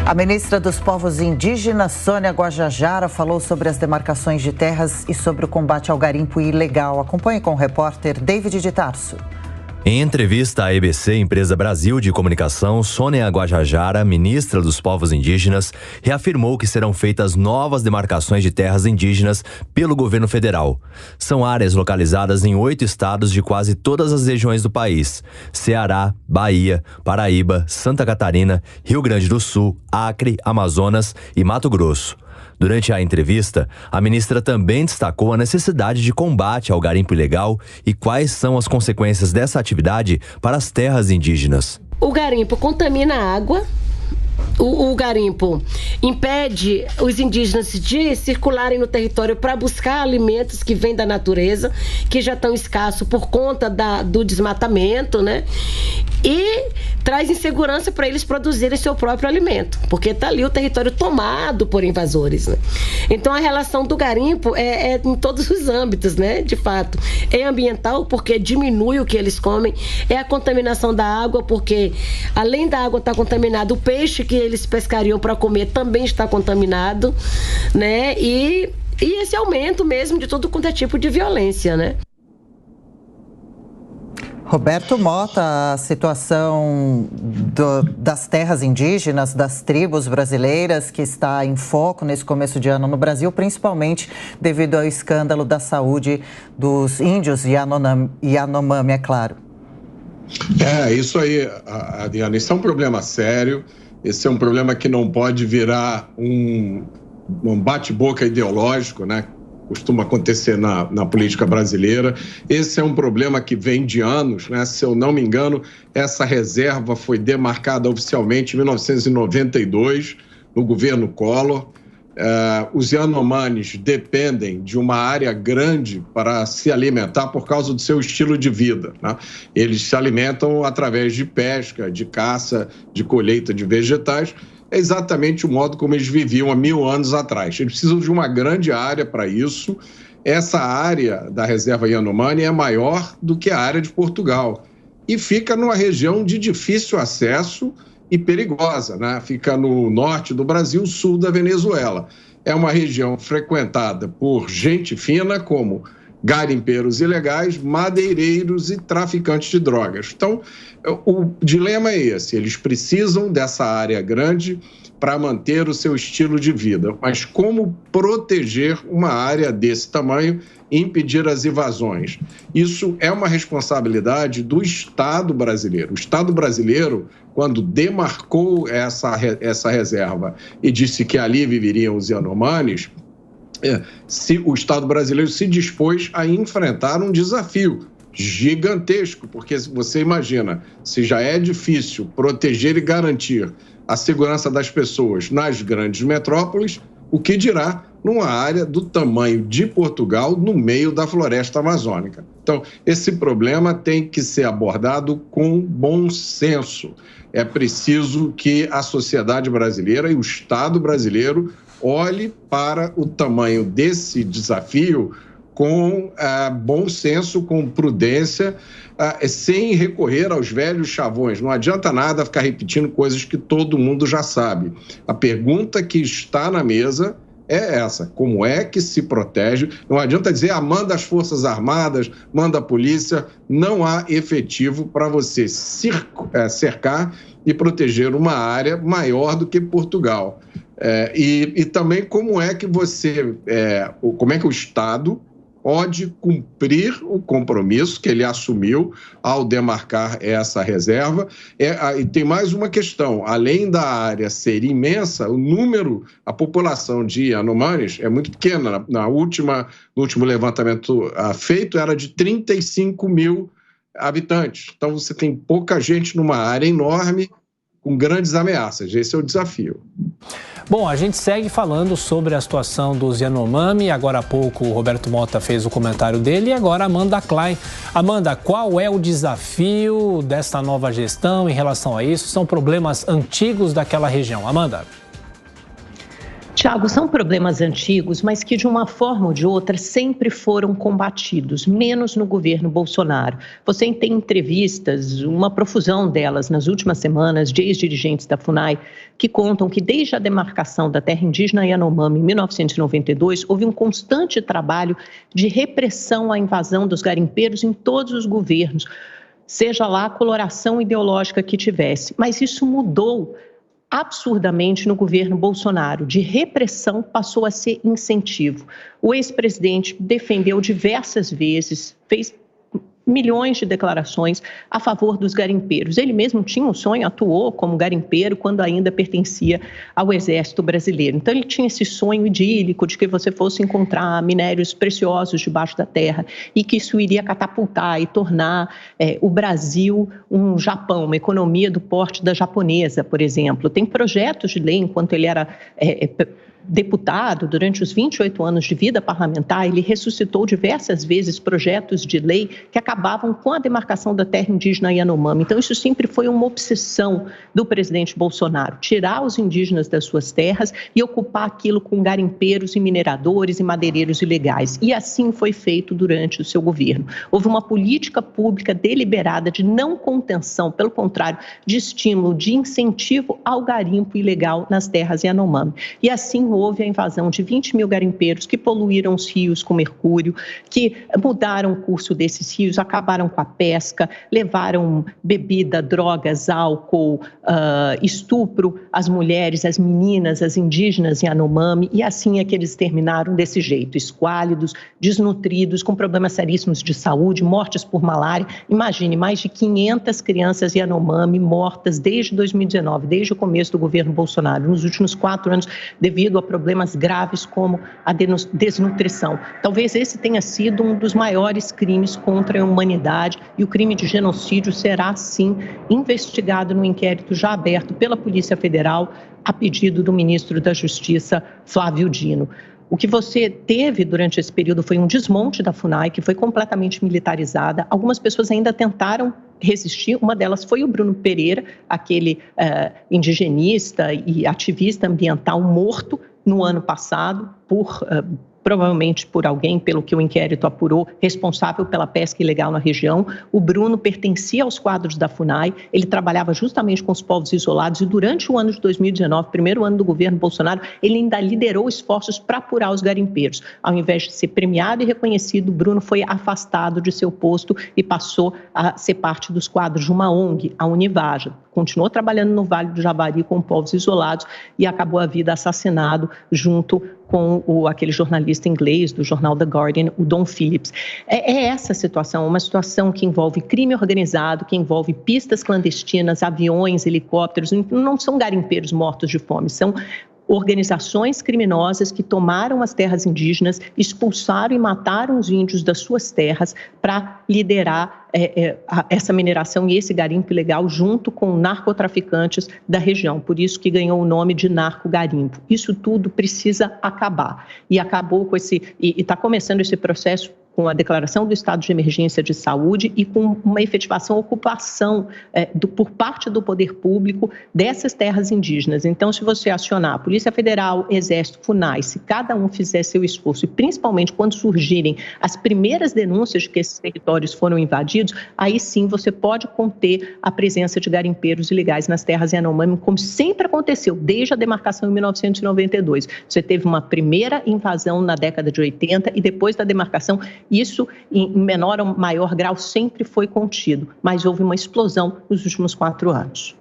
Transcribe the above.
A ministra dos Povos Indígenas, Sônia Guajajara, falou sobre as demarcações de terras e sobre o combate ao garimpo ilegal. Acompanhe com o repórter David de Tarso. Em entrevista à EBC, Empresa Brasil de Comunicação, Sônia Guajajara, ministra dos Povos Indígenas, reafirmou que serão feitas novas demarcações de terras indígenas pelo governo federal. São áreas localizadas em 8 estados de quase todas as regiões do país: Ceará, Bahia, Paraíba, Santa Catarina, Rio Grande do Sul, Acre, Amazonas e Mato Grosso. Durante a entrevista, a ministra também destacou a necessidade de combate ao garimpo ilegal e quais são as consequências dessa atividade para as terras indígenas. O garimpo contamina a água. O garimpo impede os indígenas de circularem no território para buscar alimentos que vêm da natureza, que já estão escassos por conta do desmatamento, né? E traz insegurança para eles produzirem seu próprio alimento, porque está ali o território tomado por invasores, né? Então a relação do garimpo é em todos os âmbitos, né? De fato, é ambiental, porque diminui o que eles comem, é a contaminação da água, porque além da água estar contaminada, o peixe que eles pescariam para comer também está contaminado, né? E esse aumento mesmo de todo quanto é tipo de violência, né? Roberto Mota, a situação das terras indígenas, das tribos brasileiras, que está em foco nesse começo de ano no Brasil, principalmente devido ao escândalo da saúde dos índios Yanomami, é claro. Isso aí, Adriana, isso é um problema sério, esse é um problema que não pode virar um bate-boca ideológico, né? Costuma acontecer na política brasileira. Esse é um problema que vem de anos, né? Se eu não me engano, essa reserva foi demarcada oficialmente em 1992, no governo Collor. Os Yanomamis dependem de uma área grande para se alimentar por causa do seu estilo de vida, né? Eles se alimentam através de pesca, de caça, de colheita de vegetais. É exatamente o modo como eles viviam há 1000 anos atrás. Eles precisam de uma grande área para isso. Essa área da reserva Yanomami é maior do que a área de Portugal e fica numa região de difícil acesso e perigosa, né? Fica no norte do Brasil, sul da Venezuela. É uma região frequentada por gente fina, como garimpeiros ilegais, madeireiros e traficantes de drogas. Então, o dilema é esse: eles precisam dessa área grande para manter o seu estilo de vida. Mas como proteger uma área desse tamanho e impedir as invasões? Isso é uma responsabilidade do Estado brasileiro. O Estado brasileiro, quando demarcou essa reserva e disse que ali viveriam os Yanomamis, o Estado brasileiro se dispôs a enfrentar um desafio gigantesco, porque você imagina, se já é difícil proteger e garantir a segurança das pessoas nas grandes metrópoles, o que dirá numa área do tamanho de Portugal, no meio da floresta amazônica. Então, esse problema tem que ser abordado com bom senso. É preciso que a sociedade brasileira e o Estado brasileiro olhe para o tamanho desse desafio com bom senso, com prudência, sem recorrer aos velhos chavões. Não adianta nada ficar repetindo coisas que todo mundo já sabe. A pergunta que está na mesa é essa: como é que se protege? Não adianta dizer, manda as Forças Armadas, manda a polícia. Não há efetivo para você cercar e proteger uma área maior do que Portugal. E também como é que o Estado pode cumprir o compromisso que ele assumiu ao demarcar essa reserva. E tem mais uma questão: além da área ser imensa, a população de Yanomamis é muito pequena. No último levantamento feito, era de 35 mil habitantes. Então você tem pouca gente numa área enorme, com grandes ameaças. Esse é o desafio. Bom, a gente segue falando sobre a situação dos Yanomami. Agora há pouco o Roberto Mota fez o comentário dele e agora a Amanda Klein. Amanda, qual é o desafio desta nova gestão em relação a isso? São problemas antigos daquela região. Amanda. Tiago, são problemas antigos, mas que de uma forma ou de outra sempre foram combatidos, menos no governo Bolsonaro. Você tem entrevistas, uma profusão delas nas últimas semanas, de ex-dirigentes da FUNAI, que contam que desde a demarcação da terra indígena Yanomami em 1992, houve um constante trabalho de repressão à invasão dos garimpeiros em todos os governos, seja lá a coloração ideológica que tivesse. Mas isso mudou absurdamente no governo Bolsonaro. De repressão passou a ser incentivo. O ex-presidente defendeu diversas vezes, fez milhões de declarações a favor dos garimpeiros. Ele mesmo tinha um sonho, atuou como garimpeiro quando ainda pertencia ao Exército Brasileiro. Então ele tinha esse sonho idílico de que você fosse encontrar minérios preciosos debaixo da terra e que isso iria catapultar e tornar o Brasil um Japão, uma economia do porte da japonesa, por exemplo. Tem projetos de lei, enquanto ele era deputado, durante os 28 anos de vida parlamentar, ele ressuscitou diversas vezes projetos de lei que acabavam com a demarcação da terra indígena Yanomami. Então, isso sempre foi uma obsessão do presidente Bolsonaro, tirar os indígenas das suas terras e ocupar aquilo com garimpeiros e mineradores e madeireiros ilegais. E assim foi feito durante o seu governo. Houve uma política pública deliberada de não contenção, pelo contrário, de estímulo, de incentivo ao garimpo ilegal nas terras Yanomami. E assim houve a invasão de 20 mil garimpeiros que poluíram os rios com mercúrio, que mudaram o curso desses rios, acabaram com a pesca, levaram bebida, drogas, álcool, estupro às mulheres, às meninas, às indígenas Yanomami, e assim é que eles terminaram desse jeito, esquálidos, desnutridos, com problemas seríssimos de saúde, mortes por malária. Imagine, mais de 500 crianças Yanomami mortas desde 2019, desde o começo do governo Bolsonaro, nos últimos 4 anos, devido a problemas graves como a desnutrição. Talvez esse tenha sido um dos maiores crimes contra a humanidade e o crime de genocídio será, sim, investigado no inquérito já aberto pela Polícia Federal a pedido do ministro da Justiça, Flávio Dino. O que você teve durante esse período foi um desmonte da FUNAI, que foi completamente militarizada. Algumas pessoas ainda tentaram resistir, uma delas foi o Bruno Pereira, aquele indigenista e ativista ambiental morto no ano passado provavelmente por alguém, pelo que o inquérito apurou, responsável pela pesca ilegal na região. O Bruno pertencia aos quadros da FUNAI, ele trabalhava justamente com os povos isolados e durante o ano de 2019, primeiro ano do governo Bolsonaro, ele ainda liderou esforços para apurar os garimpeiros. Ao invés de ser premiado e reconhecido, Bruno foi afastado de seu posto e passou a ser parte dos quadros de uma ONG, a Univaja. Continuou trabalhando no Vale do Javari com povos isolados e acabou a vida assassinado junto com aquele jornalista inglês do jornal The Guardian, o Don Phillips. É essa situação, uma situação que envolve crime organizado, que envolve pistas clandestinas, aviões, helicópteros, não são garimpeiros mortos de fome, são organizações criminosas que tomaram as terras indígenas, expulsaram e mataram os índios das suas terras para liderar essa mineração e esse garimpo ilegal junto com narcotraficantes da região. Por isso que ganhou o nome de narcogarimpo. Isso tudo precisa acabar. E acabou com e está começando esse processo com a declaração do estado de emergência de saúde e com uma efetivação, ocupação por parte do poder público dessas terras indígenas. Então, se você acionar a Polícia Federal, Exército, FUNAI, se cada um fizer seu esforço e principalmente quando surgirem as primeiras denúncias de que esses territórios foram invadidos, aí sim você pode conter a presença de garimpeiros ilegais nas terras Yanomami, como sempre aconteceu desde a demarcação em 1992. Você teve uma primeira invasão na década de 80 e depois da demarcação isso, em menor ou maior grau, sempre foi contido, mas houve uma explosão nos últimos 4 anos.